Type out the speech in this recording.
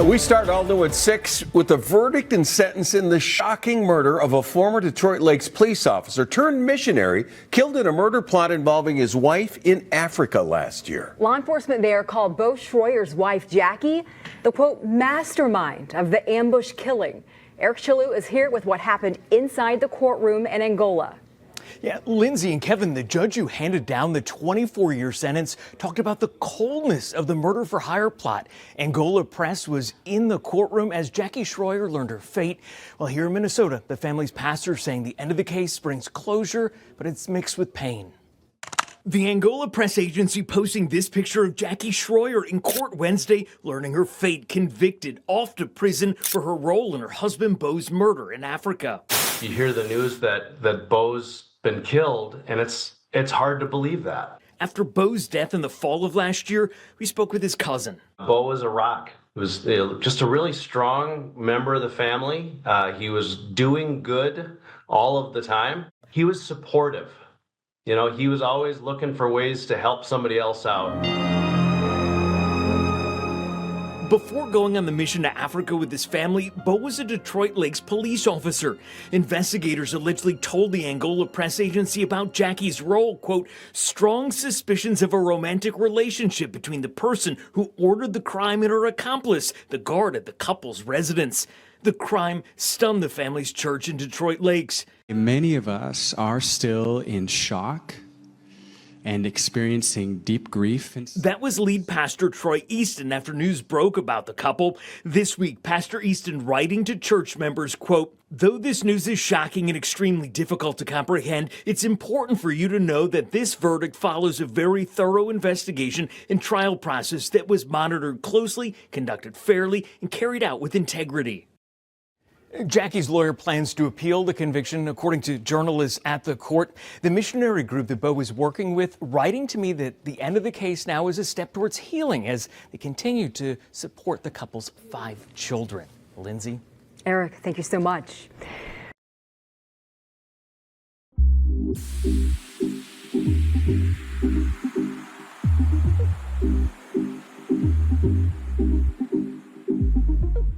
We start all new at 6 with the verdict and sentence in the shocking murder of a former Detroit Lakes police officer turned missionary killed in a murder plot involving his wife in Africa last year. Law enforcement there called Bo Schroyer's wife, Jackie, the quote, mastermind of the ambush killing. Eric Chalou is here with what happened inside the courtroom in Angola. Yeah, Lindsay and Kevin, the judge who handed down the 24-year sentence, talked about the coldness of the murder for hire plot. Angola Press was in the courtroom as Jackie Schroyer learned her fate. Well, here in Minnesota, the family's pastor saying the end of the case brings closure, but it's mixed with pain. The Angola Press Agency posting this picture of Jackie Schroyer in court Wednesday, learning her fate, convicted, off to prison for her role in her husband Bo's murder in Africa. You hear the news that Bo's been killed, and it's hard to believe that. After Bo's death in the fall of last year, we spoke with his cousin. Bo was a rock. He was just a really strong member of the family. He was doing good all of the time. He was supportive. You know, he was always looking for ways to help somebody else out. Before going on the mission to Africa with his family, Bo was a Detroit Lakes police officer. Investigators allegedly told the Angola Press Agency about Jackie's role, quote, strong suspicions of a romantic relationship between the person who ordered the crime and her accomplice, the guard at the couple's residence. The crime stunned the family's church in Detroit Lakes. Many of us are still in shock and experiencing deep grief. That was lead pastor Troy Easton after news broke about the couple. This week, Pastor Easton writing to church members, quote, though this news is shocking and extremely difficult to comprehend, it's important for you to know that this verdict follows a very thorough investigation and trial process that was monitored closely, conducted fairly, and carried out with integrity. Jackie's lawyer plans to appeal the conviction, according to journalists at the court. The missionary group that Bo is working with writing to me that the end of the case now is a step towards healing as they continue to support the couple's 5 children. Lindsay? Eric, thank you so much.